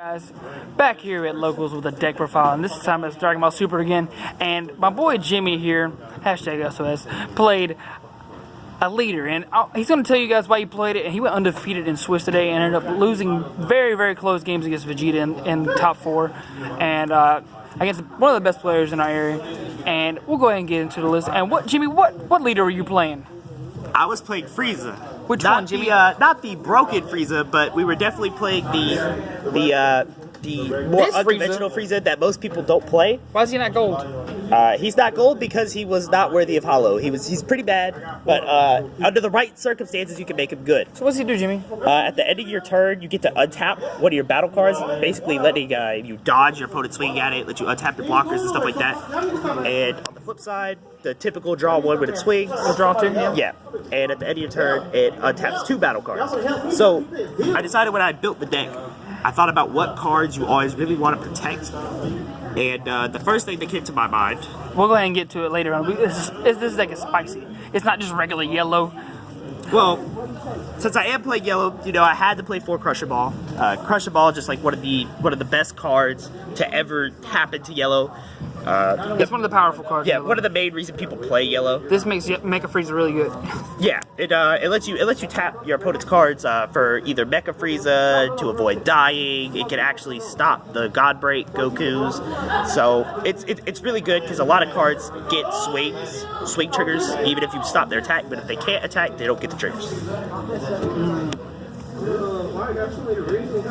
Guys, back here at Locals with a deck profile, and this time it's Dragon Ball Super again, and my boy Jimmy here, hashtag SOS, played a leader, and he's going to tell you guys why he played it, and he went undefeated in Swiss today and ended up losing very, very close games against Vegeta in top 4, and against one of the best players in our area, and we'll go ahead and get into the list. And Jimmy, what leader were you playing? I was playing Frieza. Which one, Jimmy? Not the broken Frieza, but we were definitely playing the more unconventional Frieza that most people don't play. Why is he not gold? He's not gold because he was not worthy of Hollow. He's pretty bad, but under the right circumstances, you can make him good. So what's he do, Jimmy? At the end of your turn, you get to untap one of your battle cards, basically letting you dodge your opponent swinging at it, let you untap your blockers and stuff like that. And on the flip side, the typical draw one when it swings. Draw 2, yeah. Yeah. And at the end of your turn, it untaps 2 battle cards. So I decided when I built the deck, I thought about what cards you always really want to protect. And the first thing that came to my mind... We'll go ahead and get to it later on. This deck is spicy. It's not just regular yellow. Well, since I am playing yellow, I had to play 4 Crusher Ball. Crusher Ball, just like one of the best cards to ever happen to yellow. It's one of the powerful cards. Yeah, one of the main reasons people play yellow. This makes Mecha Frieza really good. Yeah, it lets you tap your opponent's cards for either Mecha Frieza to avoid dying. It can actually stop the God Break Goku's. So it's really good because a lot of cards get swing triggers even if you stop their attack. But if they can't attack, they don't get the triggers.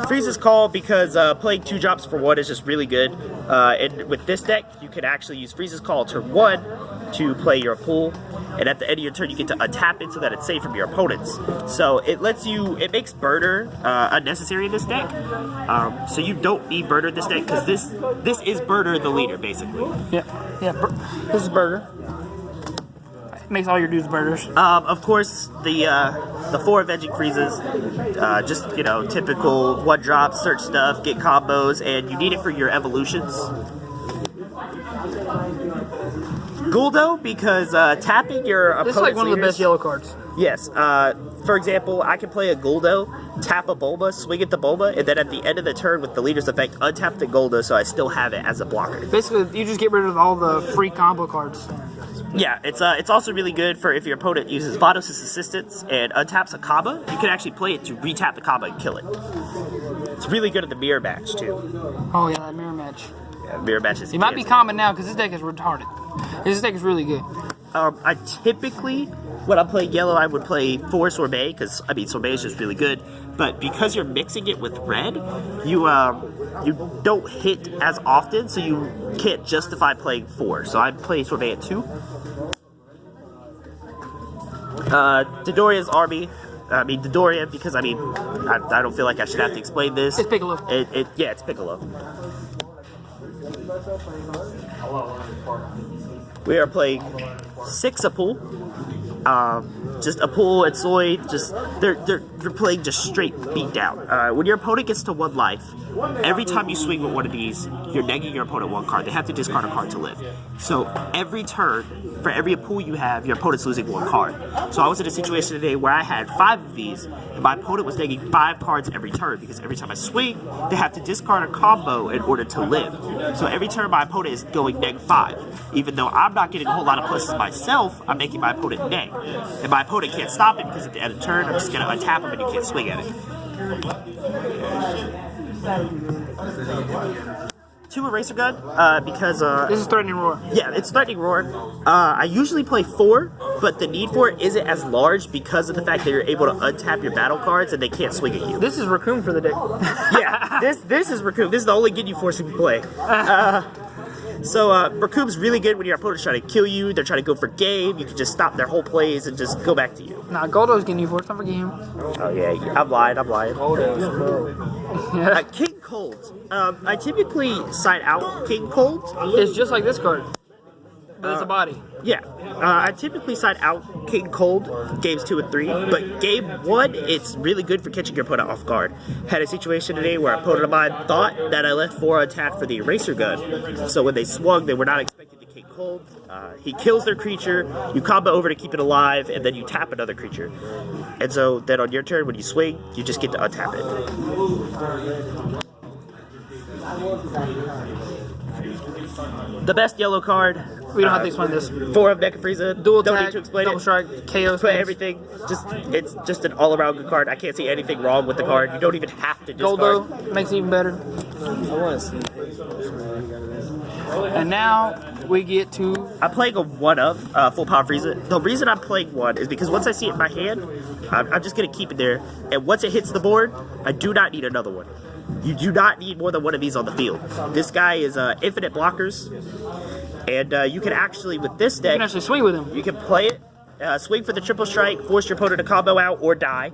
Frieza's Call because playing 2 drops for 1 is just really good. And with this deck, you can actually use Frieza's Call turn 1 to play your pool, and at the end of your turn, you get to untap it so that it's safe from your opponents. So it makes Burner unnecessary in this deck. So you don't need Burner in this deck because this is Burner the leader basically. Yeah. This is Burger. Makes all your dudes burgers. Of course, the 4 Avenging Friezas, just typical 1-drop, search stuff, get combos, and you need it for your evolutions. Guldo because tapping your opponent's This is like one of the best yellow cards. Yes. For example, I can play a Guldo, tap a Bulma, swing at the Bulma, and then at the end of the turn with the leader's effect, untap the Guldo so I still have it as a blocker. Basically, you just get rid of all the free combo cards. Yeah, it's also really good for if your opponent uses Vados' assistance and untaps a Kaba, you can actually play it to retap the Kaba and kill it. It's really good at the mirror match too. Oh yeah, that mirror match. Yeah, mirror match is. It might be common now because this deck is retarded. This deck is really good. I typically, when I'm playing yellow, I would play 4 Sorbet because Sorbet is just really good. But because you're mixing it with red, you don't hit as often, so you can't justify playing 4. So I play Sorbet at 2. Dodoria's army. Dodoria because I don't feel like I should have to explain this. It's Piccolo. Yeah, it's Piccolo. We are playing 6 a pool. Just a pool and Soy. They're playing just straight beat down. When your opponent gets to 1 life, every time you swing with one of these, you're negating your opponent 1 card. They have to discard a card to live. So every turn, for every pool you have, your opponent's losing 1 card. So I was in a situation today where I had 5 of these, and my opponent was negating 5 cards every turn because every time I swing, they have to discard a combo in order to live. So every turn, my opponent is going -5. Even though I'm not getting a whole lot of pluses myself, I'm making my opponent neg. And my opponent can't stop it because at the end of the turn, I'm just going to untap him and you can't swing at it. 2 Eraser Gun, because... this is Threatening Roar. Yeah, it's Threatening Roar. I usually play 4, but the need for it isn't as large because of the fact that you're able to untap your battle cards and they can't swing at you. This is Raccoon for the deck. Yeah, this is Raccoon. This is the only Ginyu Force you can play. So Raccoon's really good when your opponent's trying to kill you, they're trying to go for game, you can just stop their whole plays and just go back to you. Nah, Goldo's Ginyu Force, don't forget him. Oh yeah, I'm lying. King Cold. I typically side out King Cold. It's just like this card, but it's a body. Yeah, I typically side out King Cold games 2 and 3, but game 1, it's really good for catching your opponent off guard. Had a situation today where an opponent of mine thought that I left 4 attack for the Eraser Gun, so when they swung, they were not expecting to King Cold. He kills their creature, you combo over to keep it alive, and then you tap another creature. And so then on your turn, when you swing, you just get to untap it. The best yellow card. We don't have to explain this. 4 of Mecha Frieza. Dual Don't attack, need to explain double it. strike, KO. Put everything. It's just an all-around good card. I can't see anything wrong with the card. You don't even have to discard. Goldo makes it even better. And now we get to. I'm playing a 1-of full power Frieza. The reason I'm playing 1 is because once I see it in my hand, I'm just gonna keep it there. And once it hits the board, I do not need another one. You do not need more than one of these on the field. This guy is infinite blockers, and you can actually with this deck. You can actually swing with him. You can play it, swing for the triple strike, force your opponent to combo out or die,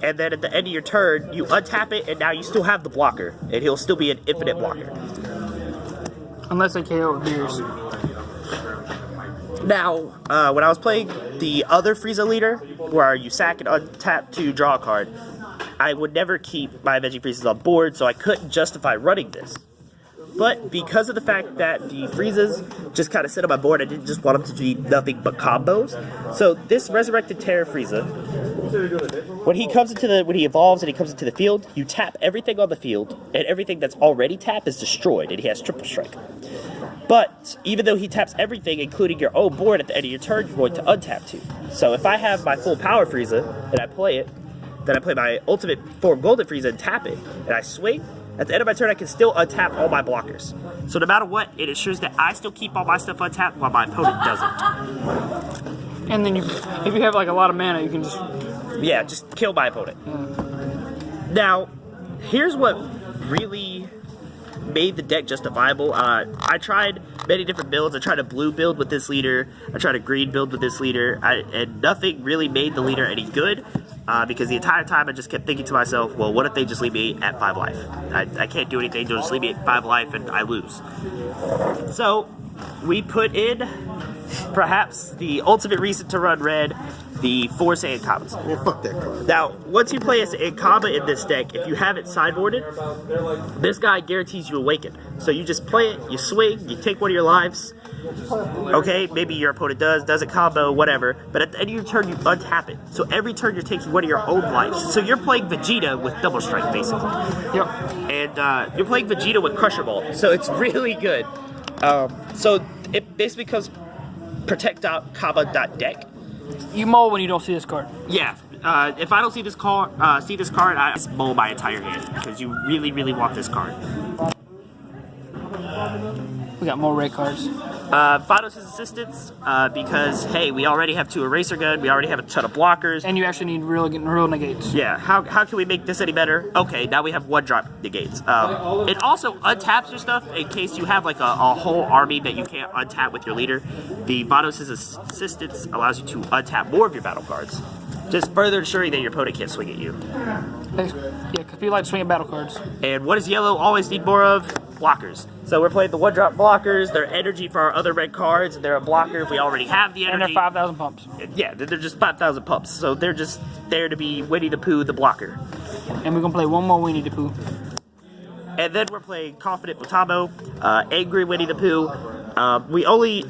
and then at the end of your turn, you untap it, and now you still have the blocker, and he'll still be an infinite blocker. Unless they KO with beers. Now, when I was playing the other Frieza leader, where you sack and untap to draw a card, I would never keep my Veggie Friezas on board, so I couldn't justify running this. But because of the fact that the Friezas just kind of sit on my board, I didn't just want them to be nothing but combos. So this Resurrected Terra Frieza, when he evolves and he comes into the field, you tap everything on the field, and everything that's already tapped is destroyed, and he has triple strike. But even though he taps everything, including your own board at the end of your turn, you're going to untap 2. So if I have my full power Frieza and I play it, then I play my ultimate form Golden Frieza and tap it, and I swing. At the end of my turn, I can still untap all my blockers. So no matter what, it ensures that I still keep all my stuff untapped while my opponent doesn't. And then if you have like a lot of mana, you can just... Yeah, just kill my opponent. Now, here's what really made the deck justifiable. I tried many different builds. I tried a blue build with this leader. I tried a green build with this leader. And nothing really made the leader any good. Because the entire time I just kept thinking to myself, well, what if they just leave me at 5 life? I can't do anything, they'll just leave me at 5 life and I lose. So, we put in, perhaps, the ultimate reason to run red, the 4 Saiyan Kamas. Well, fuck that card. Now, once you play a Saiyan Kama in this deck, if you have it sideboarded, this guy guarantees you Awaken. So you just play it, you swing, you take one of your lives. Okay, maybe your opponent doesn't combo, whatever, but at the end of your turn, you untap it. So every turn, you're taking one of your own lives. So you're playing Vegeta with Double Strike, basically. Yep. And you're playing Vegeta with Crusher Ball, so it's really good. So it basically becomes protect.kama.deck. You mull when you don't see this card. Yeah, if I don't see this card, I just mull my entire hand, because you really, really want this card. We got more red cards. Vados' assistance, because, hey, we already have 2 Eraser Gun, we already have a ton of blockers. And you actually need real negates. Yeah, how can we make this any better? Okay, now we have 1-drop negates. It also untaps your stuff in case you have like a whole army that you can't untap with your leader. The Vados' assistance allows you to untap more of your battle cards, just further ensuring that your opponent can't swing at you. Yeah, because people like swinging battle cards. And what does yellow always need more of? Blockers. So we're playing the 1-drop blockers. They're energy for our other red cards. They're a blocker if we already have the energy. And they're 5,000 pumps. Yeah, they're just 5,000 pumps. So they're just there to be Winnie the Pooh, the blocker. And we're going to play one more Winnie the Pooh. And then we're playing Confident Butamo, Angry Winnie the Pooh. I'm only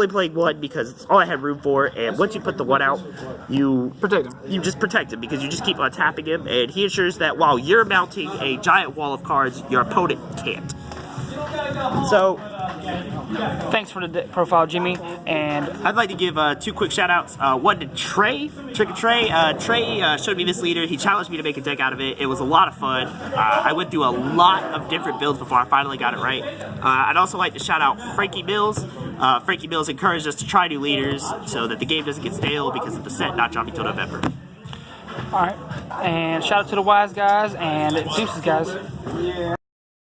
playing 1 because it's all I had room for. And once you put the 1 out, you Protect him. You just protect him because you just keep on tapping him. And he ensures that while you're mounting a giant wall of cards, your opponent can't. So, thanks for the profile, Jimmy. And I'd like to give 2 quick shout-outs. One to Trey. Trick or Trey. Trey showed me this leader. He challenged me to make a deck out of it. It was a lot of fun. I went through a lot of different builds before I finally got it right. I'd also like to shout out Frankie Mills. Frankie Mills encouraged us to try new leaders so that the game doesn't get stale because of the set not dropping till November. all right. And shout out to the wise guys and deuces, guys.